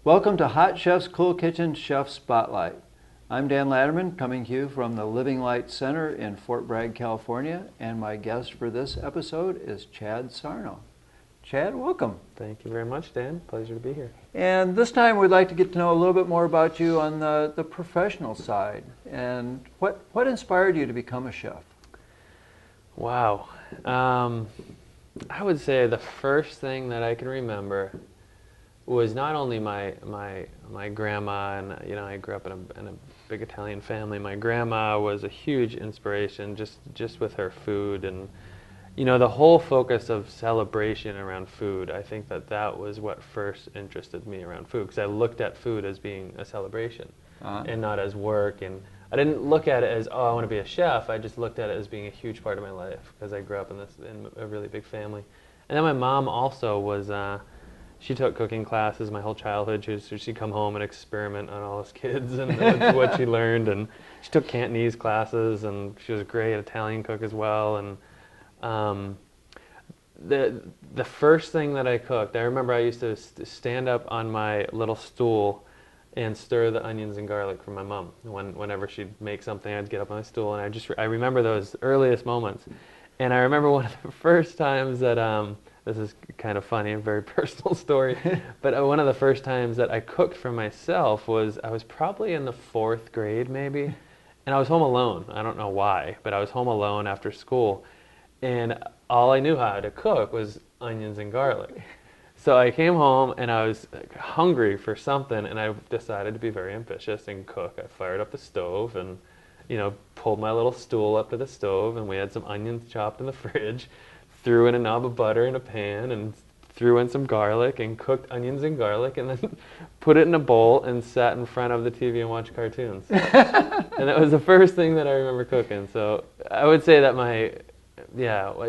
Welcome to Hot Chef's Cool Kitchen Chef Spotlight. I'm Dan Ladermann, coming to you from the Living Light Center in Fort Bragg, California, and my guest for this episode is Chad Sarno. Chad, welcome. Thank you very much, Dan. Pleasure to be here. And this time we'd like to get to know a little bit more about you on the professional side. And what inspired you to become a chef? Wow. I would say the first thing that I can remember was not only my grandma, and I grew up in a big Italian family. My grandma was a huge inspiration just with her food, and the whole focus of celebration around food. I think that was what first interested me around food, because I looked at food as being a celebration and not as work. And I didn't look at it as, oh, I want to be a chef. I just looked at it as being a huge part of my life, because I grew up in a really big family. And then my mom also was, she took cooking classes my whole childhood. She'd come home and experiment on all us kids and that's what she learned. And she took Cantonese classes, and she was a great Italian cook as well. And the first thing that I cooked, I remember I used to stand up on my little stool and stir the onions and garlic for my mom. Whenever she'd make something, I'd get up on my stool, and I remember those earliest moments. And I remember one of the first times that, this is kind of funny, a very personal story, but one of the first times that I cooked for myself was, I was probably in the 4th grade maybe, and I was home alone. I don't know why, but I was home alone after school. And all I knew how to cook was onions and garlic. So I came home and I was hungry for something, and I decided to be very ambitious and cook. I fired up the stove and, pulled my little stool up to the stove, and we had some onions chopped in the fridge, threw in a knob of butter in a pan, and threw in some garlic and cooked onions and garlic, and then put it in a bowl and sat in front of the TV and watched cartoons. And that was the first thing that I remember cooking. So I would say that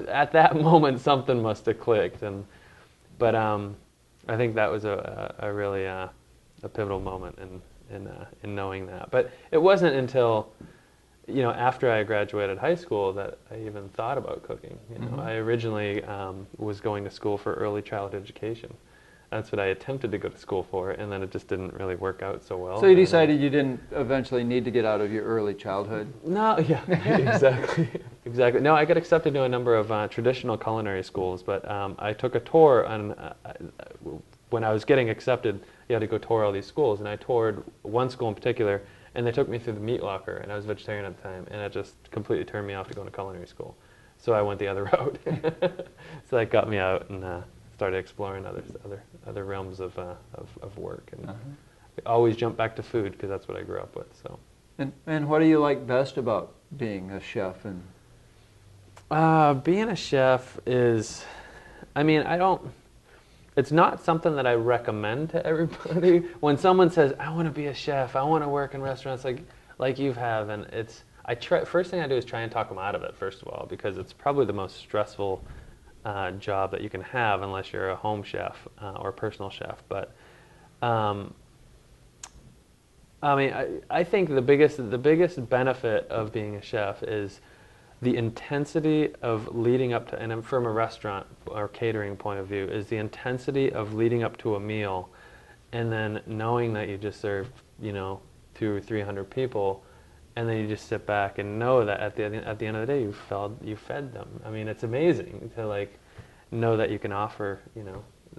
at that moment something must have clicked, but I think that was a really a pivotal moment in knowing that. But it wasn't until after I graduated high school that I even thought about cooking. I originally was going to school for early childhood education. That's what I attempted to go to school for, and then it just didn't really work out so well. So you decided you didn't eventually need to get out of your early childhood? No, yeah, exactly. Exactly. No, I got accepted to a number of traditional culinary schools, but I took a tour when I was getting accepted. You had to go tour all these schools, and I toured one school in particular, and they took me through the meat locker, and I was vegetarian at the time, and it just completely turned me off to go to culinary school. So I went the other route. So that got me out and started exploring other realms of work, and always jump back to food, because that's what I grew up with. So. And what do you like best about being a chef? And being a chef is, it's not something that I recommend to everybody. When someone says, I want to be a chef, I want to work in restaurants like you have, and first thing I do is try and talk them out of it, first of all, because it's probably the most stressful job that you can have unless you're a home chef or a personal chef. But I think the biggest benefit of being a chef is the intensity of leading up to, and from a restaurant or catering point of view, is the intensity of leading up to a meal, and then knowing that you just served 200 or 300 people, and then you just sit back and know that at the end of the day you fed them. It's amazing to know that you can offer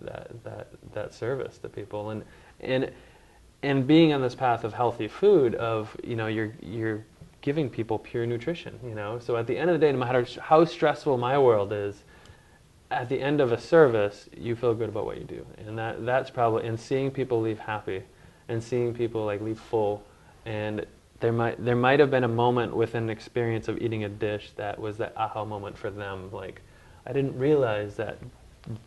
that service to people, and being on this path of healthy food, of you're giving people pure nutrition. So at the end of the day, no matter how stressful my world is, at the end of a service you feel good about what you do, and that's probably, and seeing people leave happy, and seeing people leave full. And there might have been a moment within an experience of eating a dish that was that aha moment for them, I didn't realize that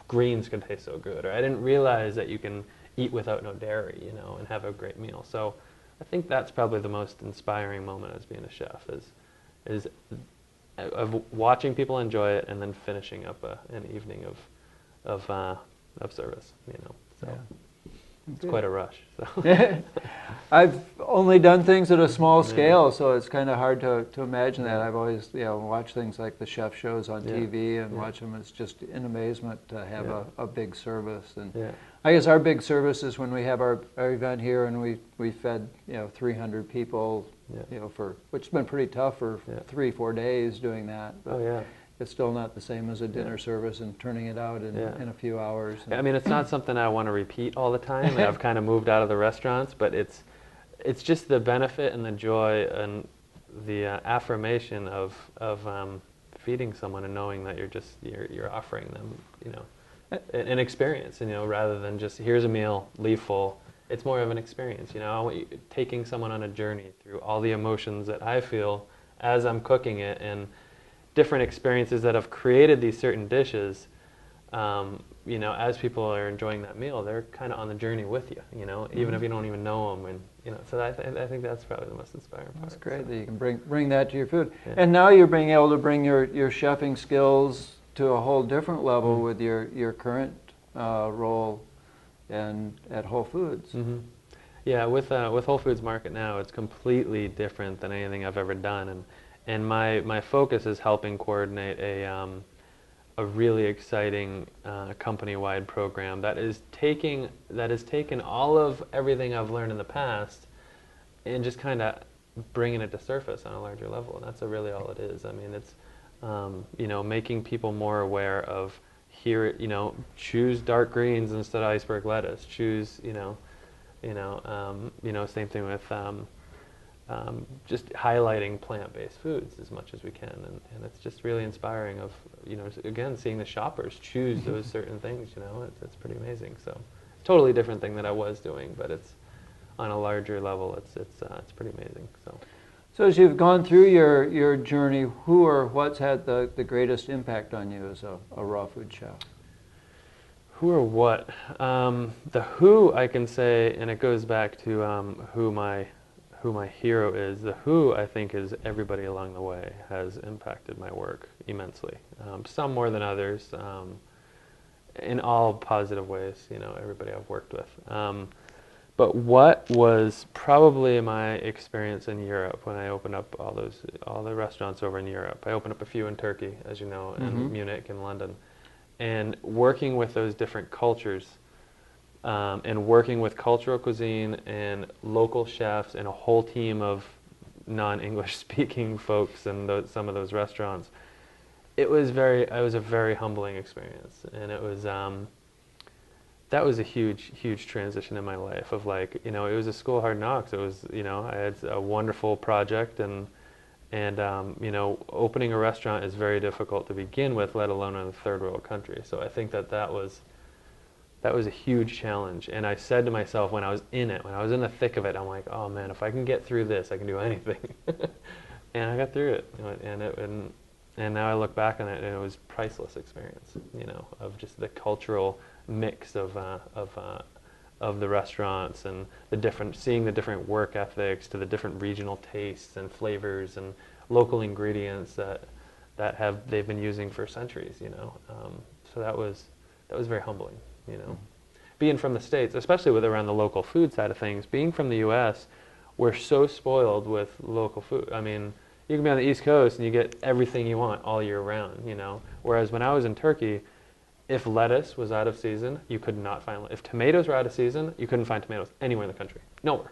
greens could taste so good, or I didn't realize that you can eat without no dairy, and have a great meal. So I think that's probably the most inspiring moment as being a chef, is of watching people enjoy it and then finishing up an evening of service. So. Yeah. it's quite a rush. So. I've only done things at a small scale, so it's kind of hard to imagine that. I've always watched things like the chef shows on TV and watch them. It's just in amazement to have a big service. And I guess our big service is when we have our event here and we fed 300 people, which has been pretty tough for 3-4 days doing that. But it's still not the same as a dinner service and turning it out in a few hours. I mean, it's not something I want to repeat all the time. And I've kind of moved out of the restaurants, but it's just the benefit and the joy and the affirmation of feeding someone and knowing that you're offering them, an experience, rather than just here's a meal, leave full. It's more of an experience, I want you taking someone on a journey through all the emotions that I feel as I'm cooking it and different experiences that have created these certain dishes. As people are enjoying that meal, they're kind of on the journey with you, even if you don't even know them. And, so I think that's probably the most inspiring part. That's great that you can bring that to your food. Yeah. And now you're being able to bring your chefing skills to a whole different level with your current role at Whole Foods. Mm-hmm. Yeah, with Whole Foods Market now, it's completely different than anything I've ever done. And my focus is helping coordinate a really exciting company-wide program that has taken all of everything I've learned in the past and just kind of bringing it to surface on a larger level. And that's really all it is. I mean, it's making people more aware of choose dark greens instead of iceberg lettuce. Choose same thing with just highlighting plant-based foods as much as we can, and it's just really inspiring of, again, seeing the shoppers choose those certain things, it's pretty amazing. So totally different thing that I was doing, but it's on a larger level, it's pretty amazing. So as you've gone through your journey, who or what's had the greatest impact on you as a raw food chef? Who or what? The who, I can say, and it goes back to who my hero is. The who, I think, is everybody along the way has impacted my work immensely. Some more than others, in all positive ways, everybody I've worked with. But what was probably my experience in Europe when I opened up all the restaurants over in Europe. I opened up a few in Turkey, as you know, in Munich and London. And working with those different cultures, and working with cultural cuisine and local chefs and a whole team of non-English speaking folks in some of those restaurants, it was a very humbling experience. And it was that was a huge transition in my life of it was a school of hard knocks. It was, I had a wonderful project and opening a restaurant is very difficult to begin with, let alone in a third world country. So I think that was a huge challenge. And I said to myself when I was in the thick of it, I'm like, oh man, if I can get through this, I can do anything. And I got through it. And now I look back on it, and it was a priceless experience, of just the cultural mix of the restaurants and seeing the different work ethics to the different regional tastes and flavors and local ingredients that they've been using for centuries, So that was very humbling, Being from the States, especially around the local food side of things, being from the U.S., we're so spoiled with local food. I mean, you can be on the East Coast and you get everything you want all year round, Whereas when I was in Turkey, if lettuce was out of season, you could not find it. If tomatoes were out of season, you couldn't find tomatoes anywhere in the country. Nowhere.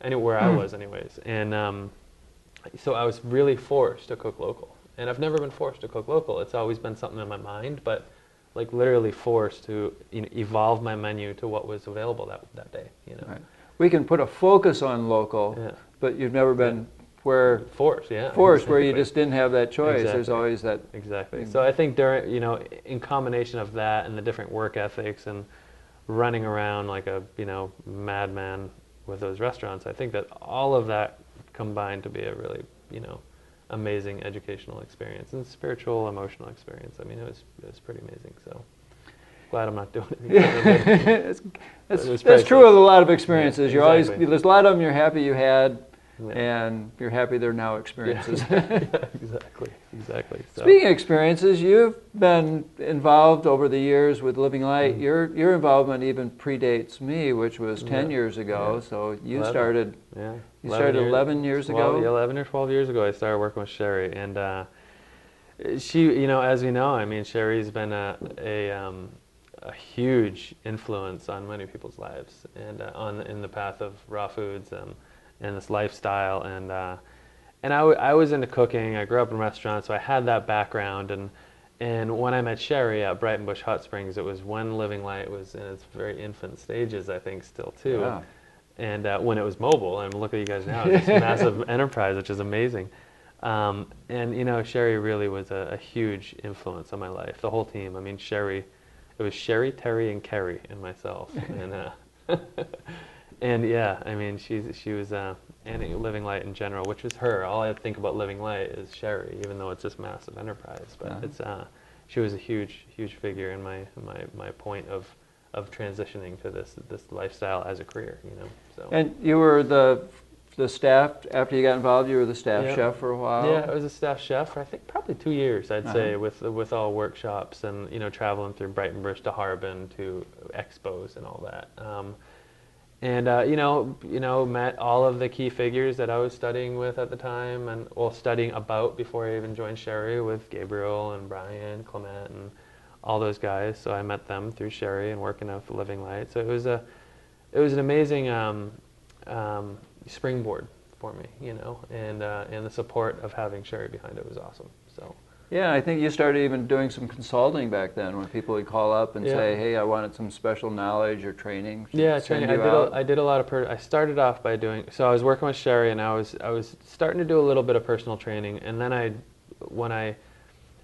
Anywhere I was anyways. And so I was really forced to cook local. And I've never been forced to cook local. It's always been something in my mind, but literally forced to evolve my menu to what was available that day. Right. We can put a focus on local, but you've never been forced, where you just didn't have that choice. Exactly. There's always that. Exactly. So I think during, in combination of that and the different work ethics and running around like a, madman with those restaurants, I think that all of that combined to be a really, amazing educational experience and spiritual, emotional experience. I mean, it was pretty amazing. So glad I'm not doing it. That's true with a lot of experiences. There's a lot of them you're happy you had. and you're happy they're now experiences. Exactly. So. Speaking of experiences, you've been involved over the years with Living Light. Your involvement even predates me, which was 10 years ago. So you 11. started. Yeah. You started 11 years ago. 11 or 12 years ago, I started working with Sherry, and she, as we know, I mean, Sherry's been a huge influence on many people's lives, and in the path of raw foods and this lifestyle, and I was into cooking. I grew up in restaurants, so I had that background, and when I met Sherry at Brighton Bush Hot Springs, it was when Living Light was in its very infant stages, I think, still too. Yeah. And when it was mobile, and look at you guys now, it's this massive enterprise, which is amazing. And Sherry really was a huge influence on my life. The whole team. I mean, it was Sherry, Terry, and Kerry, and myself. And and yeah, I mean, she was and Living Light in general, which was her. All I think about Living Light is Sherry, even though it's this massive enterprise. But she was a huge figure in my point of transitioning to this lifestyle as a career. So. And you were the staff, after you got involved, you were the staff chef for a while? Yeah, I was a staff chef for I think probably 2 years, I'd say, with all workshops and traveling through Brighton Bush to Harbin to expos and all that. Met all of the key figures that I was studying with at the time, and studying about before I even joined Sherry, with Gabriel and Brian, Clement, and all those guys. So I met them through Sherry and working out for Living Light. So it was an amazing springboard for me, and the support of having Sherry behind it was awesome. So. Yeah, I think you started even doing some consulting back then, when people would call up and say, "Hey, I wanted some special knowledge or training." Training. I did a lot of. I started off by doing. So I was working with Sherry, and I was starting to do a little bit of personal training, and then I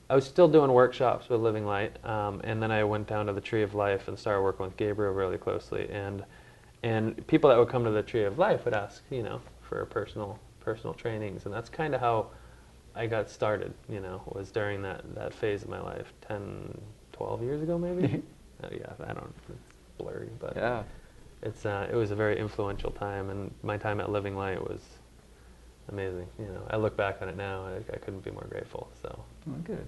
was still doing workshops with Living Light, and then I went down to the Tree of Life and started working with Gabriel really closely, and people that would come to the Tree of Life would ask, for personal trainings, and that's kind of how I got started, was during that phase of my life, 10, 12 years ago maybe? Yeah, I don't, it's blurry, but yeah. It was a very influential time, and my time at Living Light was amazing. I look back on it now, and I couldn't be more grateful, so. Oh, good.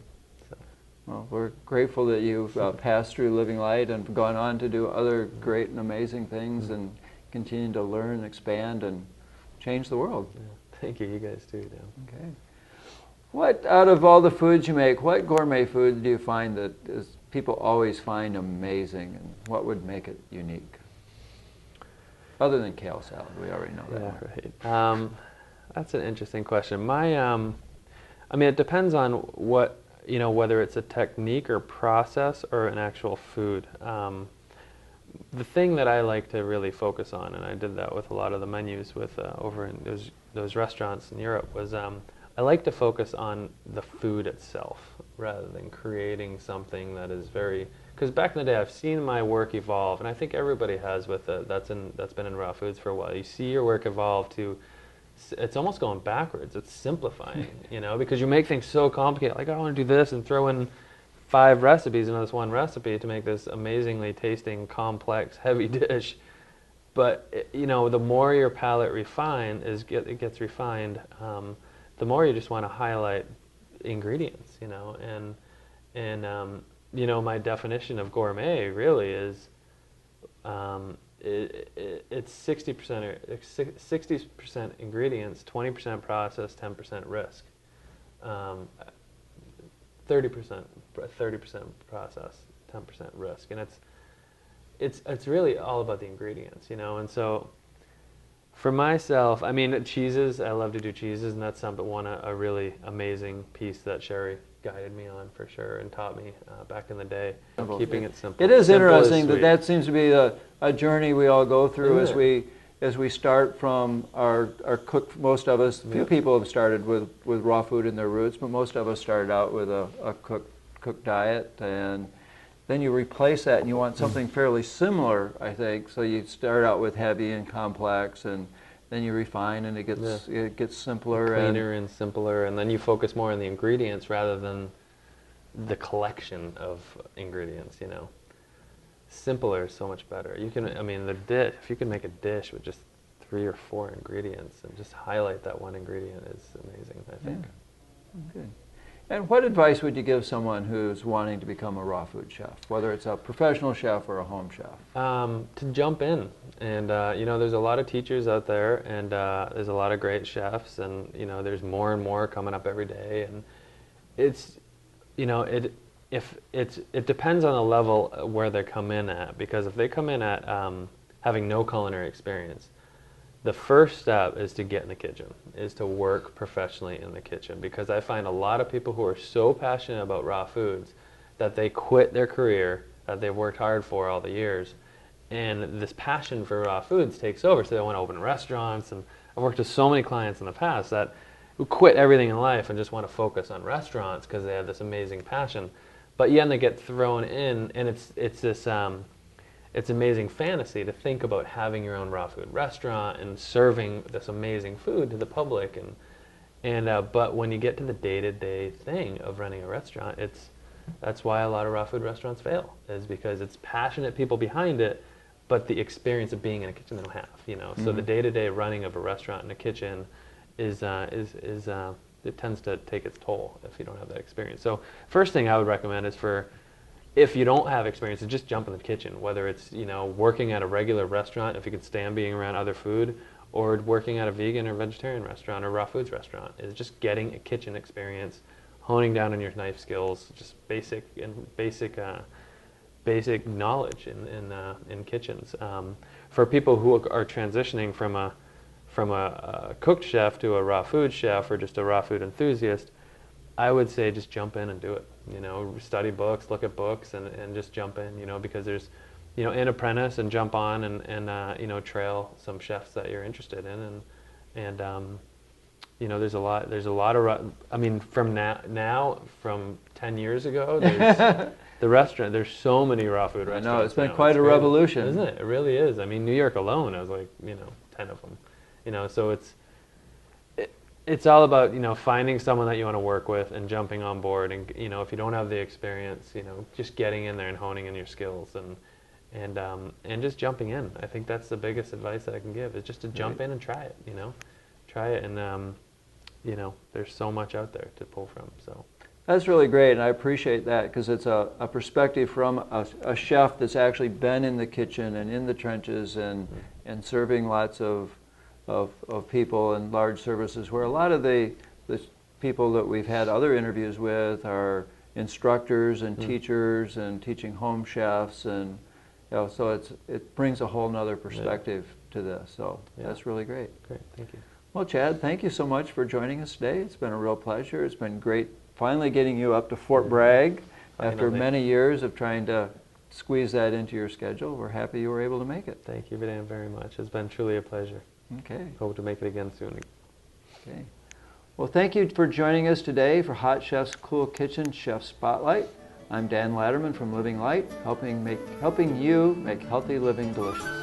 Well, we're grateful that you've passed through Living Light and gone on to do other great and amazing things and continue to learn, expand, and change the world. Yeah. Thank you. You guys too, Dan. Okay. What, out of all the foods you make, what gourmet food do you find that people always find amazing, and what would make it unique? Other than kale salad, we already know that. Yeah, right. That's an interesting question. It depends on what, whether it's a technique or process or an actual food. The thing that I like to really focus on, and I did that with a lot of the menus with over in those restaurants in Europe, was I like to focus on the food itself rather than creating something that is very. Because back in the day, I've seen my work evolve, and I think everybody has with it. That's been in raw foods for a while. You see your work evolve to. It's almost going backwards. It's simplifying, because you make things so complicated. Like, I want to do this and throw in 5 recipes into this one recipe to make this amazingly tasting, complex, heavy dish. But the more your palate gets refined, the more you just want to highlight ingredients, and my definition of gourmet really is. It's 60% ingredients, 20% process, 10% risk, 30% process, 10% risk, and it's really all about the ingredients, And so, for myself, cheeses. I love to do cheeses, and that's a really amazing piece that Sherry guided me on for sure and taught me back in the day, keeping it simple. It is simple interesting that seems to be a journey we all go through as we start from our cook. Most of us, few people have started with raw food in their roots, but most of us started out with a cooked diet, and then you replace that and you want something fairly similar, I think. So you start out with heavy and complex, and then you refine, and it gets simpler, cleaner and simpler, and then you focus more on the ingredients rather than the collection of ingredients. Simpler is so much better. You can, the dish. If you can make a dish with just 3 or 4 ingredients, and just highlight that one ingredient is amazing, I think. Yeah. Good. And what advice would you give someone who's wanting to become a raw food chef, whether it's a professional chef or a home chef? To jump in, and there's a lot of teachers out there, and there's a lot of great chefs, and there's more and more coming up every day, and it depends on the level where they come in at, because if they come in at having no culinary experience, the first step is to get in the kitchen, is to work professionally in the kitchen, because I find a lot of people who are so passionate about raw foods that they quit their career that they've worked hard for all the years, and this passion for raw foods takes over, so they want to open restaurants. And I've worked with so many clients in the past that who quit everything in life and just want to focus on restaurants because they have this amazing passion, but then they get thrown in, and it's this it's amazing fantasy to think about having your own raw food restaurant and serving this amazing food to the public, but when you get to the day-to-day thing of running a restaurant, that's why a lot of raw food restaurants fail, is because it's passionate people behind it, but the experience of being in a kitchen they don't have. So the day-to-day running of a restaurant in a kitchen is it tends to take its toll if you don't have that experience. So first thing I would recommend is if you don't have experience, to just jump in the kitchen, whether it's working at a regular restaurant, if you can stand being around other food, or working at a vegan or vegetarian restaurant or raw foods restaurant, is just getting a kitchen experience, honing down on your knife skills, just basic knowledge in kitchens. For people who are transitioning from a cooked chef to a raw food chef, or just a raw food enthusiast, I would say just jump in and do it. Study books, look at books, and just jump in. Because there's, an apprentice, and jump on and trail some chefs that you're interested in, and there's a lot of. From 10 years ago, there's so many raw food restaurants. I know, it's been quite a revolution, isn't it? It really is. New York alone, I was like, 10 of them. So it's all about, finding someone that you want to work with and jumping on board, and if you don't have the experience, just getting in there and honing in your skills, and just jumping in. I think that's the biggest advice that I can give, is just to jump in and try it. Try it, and there's so much out there to pull from. So that's really great, and I appreciate that, because it's a perspective from a chef that's actually been in the kitchen and in the trenches and serving lots of people in large services, where a lot of the people that we've had other interviews with are instructors and teachers and teaching home chefs, and so it brings a whole nother perspective to this. So that's really great. Great, thank you. Well, Chad, thank you so much for joining us today. It's been a real pleasure. It's been great finally getting you up to Fort Bragg after many years of trying to squeeze that into your schedule. We're happy you were able to make it. Thank you, Dan, very much. It's been truly a pleasure. Okay. Hope to make it again soon. Okay. Well, thank you for joining us today for Hot Chef's Cool Kitchen Chef Spotlight. I'm Dan Ladermann from Living Light, helping you make healthy living delicious.